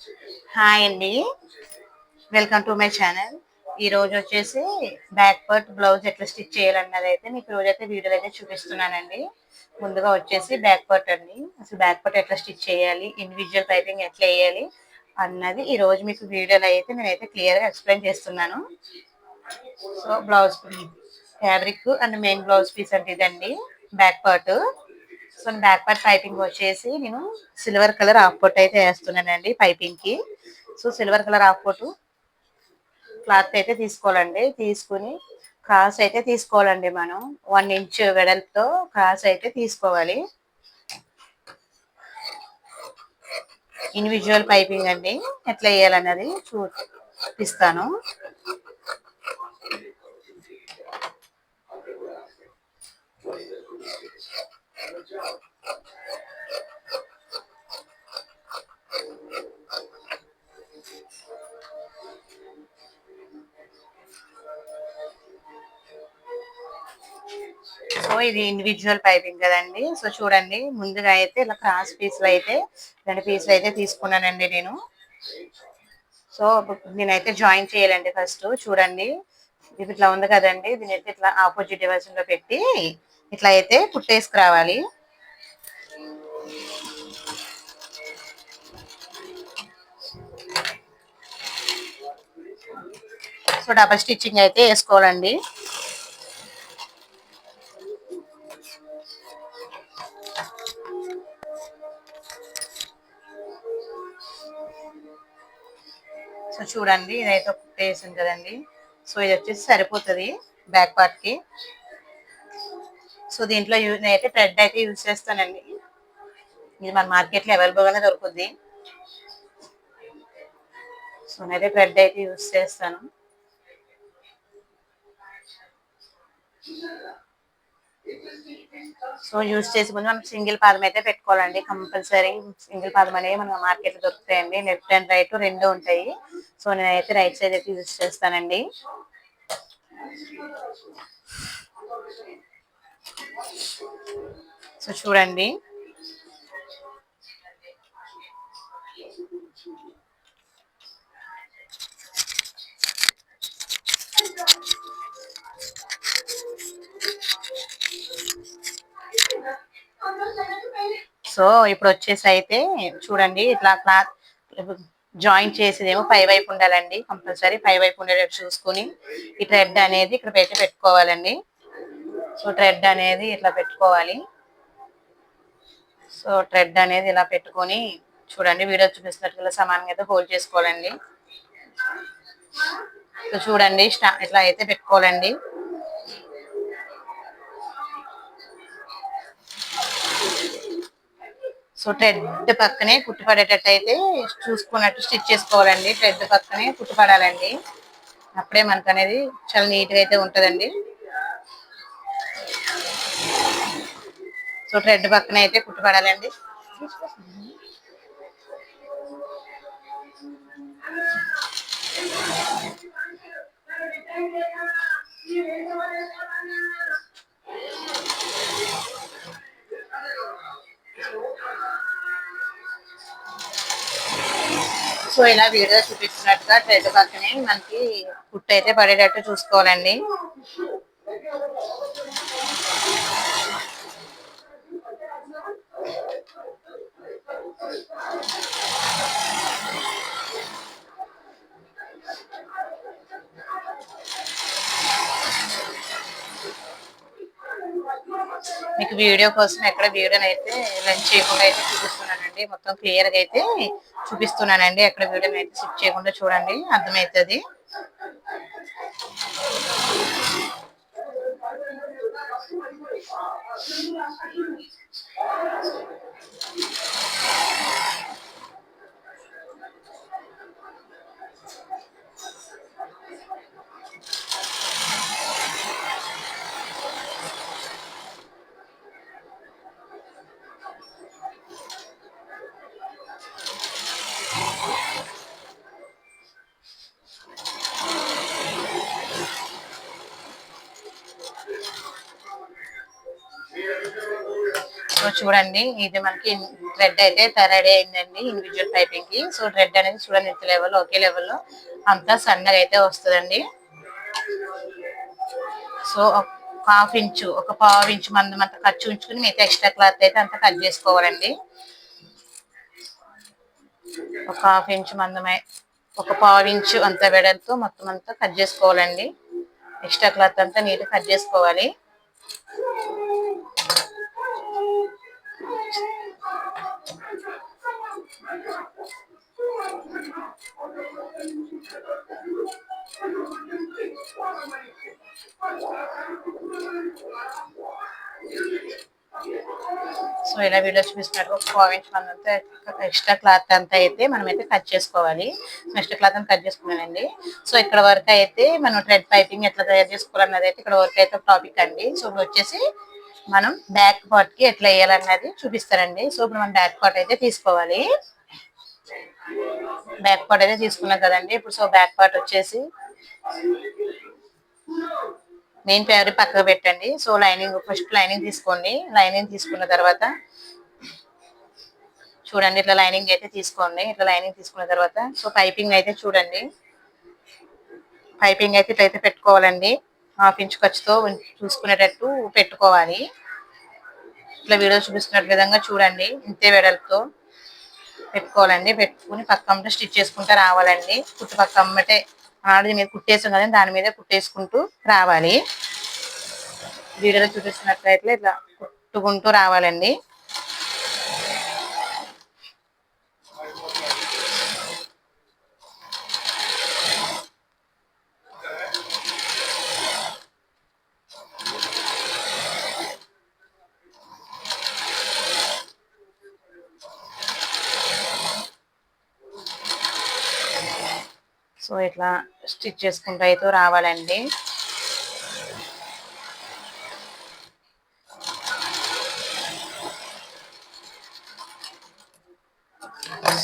Hi అండి, welcome to my channel. ఈ రోజు వచ్చేసి బ్యాక్ పార్ట్ బ్లౌజ్ ఎట్లా స్టిచ్ చేయాలన్నది అయితే మీకు రోజైతే వీడియోలో అయితే చూపిస్తున్నానండి. ముందుగా వచ్చేసి బ్యాక్ పార్ట్ అండి. అసలు బ్యాక్ పార్ట్ ఎట్లా స్టిచ్ చేయాలి, ఇండివిజువల్ పైపింగ్ ఎట్లా వేయాలి అన్నది ఈ రోజు మీకు వీడియోలో అయితే నేనైతే క్లియర్గా ఎక్స్ప్లెయిన్ చేస్తున్నాను. So blouse fabric and main blouse piece అంటే ఇదండి back part. So back part piping వచ్చేసి నేను సిల్వర్ కలర్ హాఫ్ పొట్ అయితే వేస్తున్నానండి పైపింగ్ కి. So silver colour half pot cloth అయితే తీసుకోవాలండి. తీసుకుని క్రాస్ అయితే తీసుకోవాలండి. మనం 1 ఇంచ్ వెడల్పుతో క్రాస్ అయితే తీసుకోవాలి. ఇండివిజువల్ పైపింగ్ అండి ఎట్లా వేయాలన్నది చూపిస్తాను. సో ఇది ఇండివిజువల్ పైపింగ్ కదండి. సో చూడండి, ముందుగా అయితే ఇలా క్రాస్ పీసులు అయితే 2 పీసులు అయితే తీసుకున్నానండి నేను. సో నేనైతే జాయిన్ చేయాలండి. ఫస్ట్ చూడండి, ఇది ఇట్లా ఉంది కదండి, దీని అయితే ఇట్లా ఆపోజిట్ డివైజన్ లో పెట్టి ఇట్లా అయితే కుట్టేసుకురావాలి. సో డబల్ స్టిచ్చింగ్ అయితే వేసుకోవాలండి. సో చూడండి, ఇదైతే కుట్టేసింది కదండి. సో ఇది వచ్చేసి సరిపోతుంది బ్యాక్ పార్ట్ కి. సో దీంట్లో నేనైతే థ్రెడ్ అయితే యూజ్ చేస్తానండి. ఇది మన మార్కెట్ లో అవైలబుల్ గానే దొరుకుద్ది. సో నేనైతే థ్రెడ్ అయితే యూజ్ చేస్తాను. సో యూజ్ చేసే ముందు మనం సింగిల్ పాదం అయితే పెట్టుకోవాలండి. కంపల్సరీ సింగిల్ పాదం అనేవి మన మార్కెట్ లో దొరుకుతాయండి. లెఫ్ట్ అండ్ రైట్ 2 ఉంటాయి. సో నేనైతే రైట్ సైడ్ అయితే యూజ్ చేస్తానండి. సో చూడండి, సో ఇప్పుడు వచ్చేసి అయితే చూడండి, ఇట్లా క్లాత్ జాయింట్ చేసేదేమో పై వైపు ఉండాలండి. కంపల్సరీ పై వైపు ఉండేటట్టు చూసుకుని ఈ థ్రెడ్ అనేది ఇక్కడ పెట్టుకోవాలండి. సో థ్రెడ్ అనేది ఇట్లా పెట్టుకోవాలి. సో థ్రెడ్ అనేది ఇలా పెట్టుకొని చూడండి, వీడియో చూపిస్తున్నట్టుగా సమానంగా అయితే హోల్డ్ చేసుకోవాలండి. సో చూడండి, ఇట్లా అయితే పెట్టుకోవాలండి. సో థ్రెడ్ పక్కనే కుట్టుపడేటట్టు అయితే చూసుకున్నట్టు స్టిచ్ చేసుకోవాలండి. థ్రెడ్ పక్కనే కుట్టుపడాలండి. అప్పుడే మనకు అనేది చాలా నీట్ గా అయితే ఉంటదండి. సో థ్రెడ్ పక్కన అయితే కుట్టుపడాలండి. సో ఇలా వీడియో చూపిస్తున్నట్టుగా థ్రెడ్ పక్కనే మనకి కుట్టు అయితే పడేటట్టు చూసుకోవాలండి. మీకు వీడియో కోసం ఎక్కడ వీడియోని అయితే లంచ్ చేయకుండా అయితే చూపిస్తున్నానండి. మొత్తం క్లియర్ గా అయితే చూపిస్తున్నానండి. ఎక్కడ వీడియోని అయితే స్కిప్ చేయకుండా చూడండి, అర్థమవుతుంది. సో చూడండి, ఇది మనకి థ్రెడ్ అయితే రెడీ అయిందండి ఇండివిజువల్ పైపింగ్ కి. సో థ్రెడ్ అనేది చూడండి ఇంత లెవెల్, ఒకే లెవెల్లో అంతా సన్నగా అయితే వస్తుందండి. సో ఒక పావు ఇంచు మందం అంతా ఖర్చు ఉంచుకుని మిగతా ఎక్స్ట్రా క్లాత్ అయితే అంతా కట్ చేసుకోవాలండి. ఒక హాఫ్ ఇంచు మందమే, ఒక పావు ఇంచు అంత వెడల్తో మొత్తం అంతా కట్ చేసుకోవాలండి. ఎక్స్ట్రా క్లాత్ అంతా నీట్గా కట్ చేసుకోవాలి. సో ఇలా వీడియో చూపిస్తున్నట్టు ఒక పావు ఇంచ్ మందంతా ఎక్స్ట్రా క్లాత్ అంతా అయితే మనమైతే కట్ చేసుకోవాలి. ఎక్స్ట్రా క్లాత్ అంతా కట్ చేసుకున్నానండి. సో ఇక్కడ వరకు అయితే మనం థ్రెడ్ పైపింగ్ ఎట్లా తయారు చేసుకోవాలన్నది అయితే ఇక్కడ వరకు అయితే టాపిక్ అండి. సో ఇప్పుడు వచ్చేసి మనం బ్యాక్ పార్ట్ కి ఎట్లా వేయాలన్నది చూపిస్తారండి. సో ఇప్పుడు మనం బ్యాక్ పార్ట్ అయితే తీసుకోవాలి. బ్యాక్ పార్ట్ అయితే తీసుకున్నాం కదండి. ఇప్పుడు సో బ్యాక్ పార్ట్ వచ్చేసి మెయిన్ ఫ్యాబ్రిక్ పక్కకు పెట్టండి. సో లైనింగ్ ఫస్ట్ లైనింగ్ తీసుకోండి. లైనింగ్ తీసుకున్న తర్వాత చూడండి ఇట్లా లైనింగ్ అయితే తీసుకోండి. ఇట్లా లైనింగ్ తీసుకున్న తర్వాత సో పైపింగ్ అయితే చూడండి, పైపింగ్ అయితే ఇట్లయితే పెట్టుకోవాలండి. హాఫ్ ఇంచ్ ఖర్చుతో చూసుకునేటట్టు పెట్టుకోవాలి. ఇట్లా వీడియో చూపిస్తున్న విధంగా చూడండి, ఇంతే వెడల్పుతో పెట్టుకోవాలండి. పెట్టుకుని పక్కన స్టిచ్ చేసుకుంటూ రావాలండి. కుట్టు పక్క అమ్మటే ఆడది మీద కుట్టేసాం కదండి, దాని మీద కుట్టేసుకుంటూ రావాలి. వీడియోలో చూపిస్తున్నట్లయితే ఇట్లా కుట్టుకుంటూ రావాలండి. సో ఇట్లా స్టిచ్ చేసుకుంటూ అయితే రావాలండి.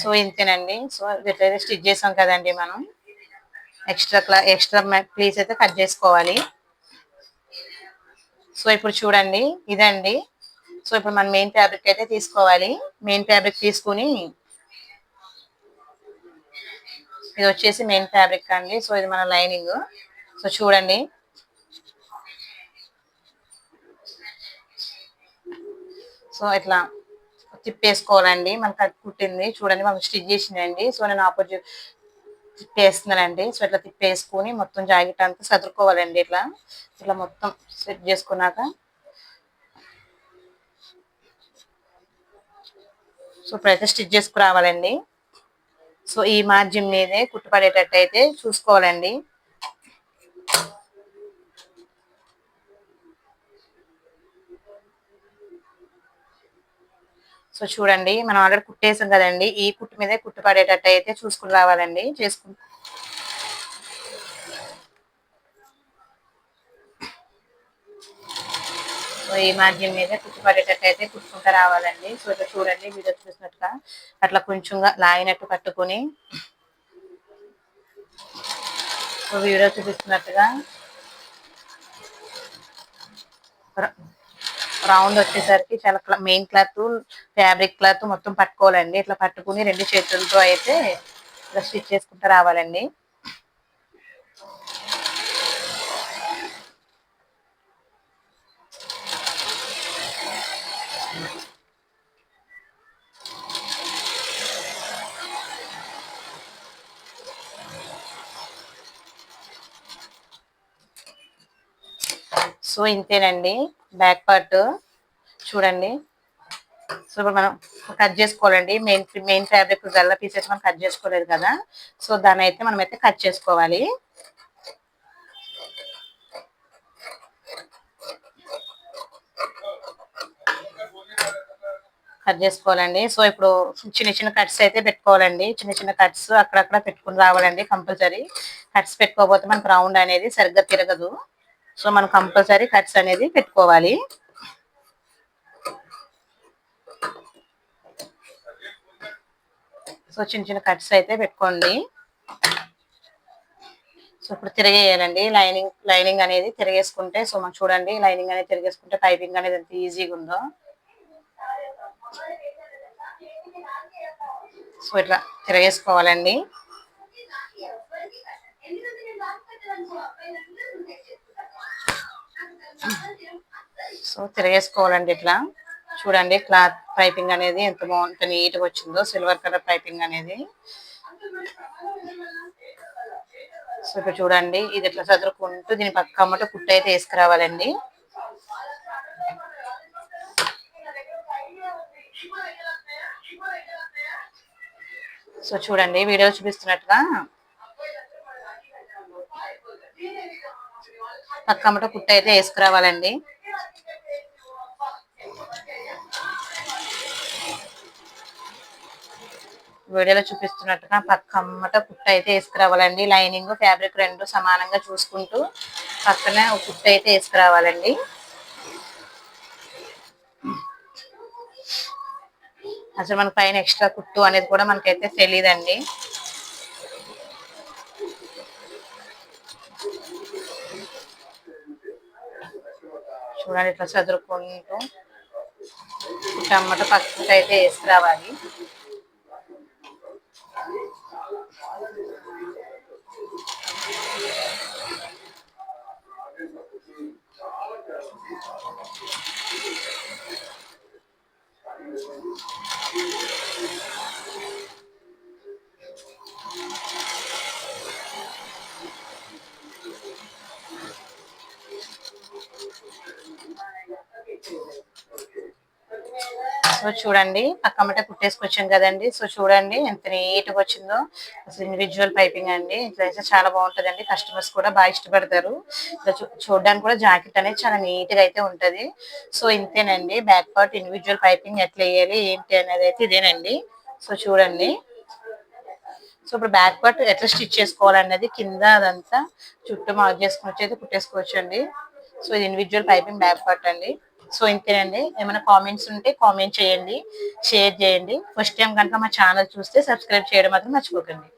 సో ఇంతేనండి. సో ఇట్లయితే స్టిచ్ చేసాం కదండి, మనం ఎక్స్ట్రా ప్లీస్ అయితే కట్ చేసుకోవాలి. సో ఇప్పుడు చూడండి ఇదండి. సో ఇప్పుడు మనం మెయిన్ ఫ్యాబ్రిక్ అయితే తీసుకోవాలి. మెయిన్ ఫ్యాబ్రిక్ తీసుకుని ఇది వచ్చేసి మెయిన్ ఫ్యాబ్రిక్ అండి. సో ఇది మన లైనింగ్. సో చూడండి సో ఇట్లా తిప్పేసుకోవాలండి. మనకు కుట్టింది చూడండి, మనం స్టిచ్ చేసిందండి. సో నేను ఆపోజిట్ తిప్పేస్తున్నానండి. సో ఇట్లా తిప్పేసుకుని మొత్తం జాకెట్ అంతా సదురుకోవాలండి. ఇట్లా ఇట్లా మొత్తం సెట్ చేసుకున్నాక సో ఇప్పుడైతే స్టిచ్ చేసుకురావాలండి. సో ఈ మార్జిన్ మీదే కుట్టుపడేటట్టు అయితే చూసుకోవాలండి. సో చూడండి మనం ఆల్రెడీ కుట్టేసాం కదండి, ఈ కుట్టు మీదే కుట్టు పడేటట్టు అయితే చూసుకుని రావాలండి. సో ఈ మార్జిన్ మీదే కుట్టు పడేటట్టు అయితే కుట్టుకుంటూ రావాలండి. సో ఇట్లా చూడండి వీడియో చూసినట్టుగా అట్లా కొంచెంగా లాగినట్టు కట్టుకుని సో వీడియో చూపిస్తున్నట్టుగా రౌండ్ వచ్చేసరికి చాలా మెయిన్ క్లాత్ ఫ్యాబ్రిక్ క్లాత్ మొత్తం పట్టుకోవాలండి. ఇట్లా పట్టుకుని రెండు చేతులతో అయితే ఇలా స్టిచ్ చేసుకుంటూ రావాలండి. సో ఇంతేనండి బ్యాక్ పార్ట్ చూడండి. సో ఇప్పుడు మనం కట్ చేసుకోవాలండి. మెయిన్ ఫ్యాబ్రిక్ గల్ల పీసెస్ మనం కట్ చేసుకోలేదు కదా, సో దాన్ని అయితే మనం అయితే కట్ చేసుకోవాలి. కట్ చేసుకోవాలండి. సో ఇప్పుడు చిన్న చిన్న కట్స్ అయితే పెట్టుకోవాలండి. చిన్న చిన్న కట్స్ అక్కడక్కడ పెట్టుకుని రావాలండి. కంపల్సరీ కట్స్ పెట్టుకోకపోతే మనకు రౌండ్ అనేది సరిగ్గా తిరగదు. సో మనం కంపల్సరీ కట్స్ అనేది పెట్టుకోవాలి. సో చిన్న చిన్న కట్స్ అయితే పెట్టుకోండి. సో ఇప్పుడు తిరిగేయాలండి. లైనింగ్ అనేది తిరిగేసుకుంటే సో మనం చూడండి లైనింగ్ అనేది తిరిగేసుకుంటే పైపింగ్ అనేది ఎంత ఈజీగా ఉందో. సో ఇట్లా తిరగేసుకోవాలండి. సో తిరగేసుకోవాలండి ఇట్లా. చూడండి క్లాత్ పైపింగ్ అనేది ఎంత బాగుంది, నీట్గా వచ్చిందో సిల్వర్ కలర్ పైపింగ్ అనేది. సో ఇప్పుడు చూడండి ఇది ఇట్లా చదురుకుంటూ దీని పక్క అమ్మట కుట్టు అయితే వేసుకురావాలండి. సో చూడండి వీడియో చూపిస్తున్నట్టుగా పక్క అమ్మట కుట్టు అయితే వేసుకురావాలండి. వీడియోలో చూపిస్తున్నట్టుగా పక్క అమ్మట కుట్టు అయితే వేసుకురావాలండి. లైనింగ్ ఫ్యాబ్రిక్ రెండు సమానంగా చూసుకుంటూ పక్కనే ఒక కుట్టు అయితే వేసుకురావాలండి. అసలు మన పైన ఎక్స్ట్రా కుట్టు అనేది కూడా మనకైతే తెలియదండి. చూడండి ఇట్లా చదురుకుంటూ టమాటో పక్కకు అయితే వేసుకురావాలి. సో చూడండి పక్కమట కుట్టేసుకొచ్చాం కదండి. సో చూడండి ఎంత నీట్గా వచ్చిందో. అసలు ఇండివిజువల్ పైపింగ్ అండి. ఇట్లా అయితే చాలా బాగుంటదండి. కస్టమర్స్ కూడా బాగా ఇష్టపడతారు. ఇట్లా చూడడానికి కూడా జాకెట్ అనేది చాలా నీట్ గా అయితే ఉంటది. సో ఇంతేనండి బ్యాక్ పార్ట్ ఇండివిజువల్ పైపింగ్ ఎట్లా వేయాలి ఏంటి అనేది అయితే ఇదేనండి. సో చూడండి. సో ఇప్పుడు బ్యాక్ పార్ట్ ఎట్లా స్టిచ్ చేసుకోవాలన్నది కింద అదంతా చుట్టూ మార్క్ చేసుకొని అయితే కుట్టేసుకోవచ్చు అండి. సో ఇది ఇండివిజువల్ పైపింగ్ బ్యాక్ పార్ట్ అండి. సో ఇంతేనండి. ఏమైనా కామెంట్స్ ఉంటే కామెంట్ చేయండి, షేర్ చేయండి. ఫస్ట్ టైం కనుక మా ఛానల్ చూస్తే సబ్స్క్రైబ్ చేయడం మాత్రం మర్చిపోకండి.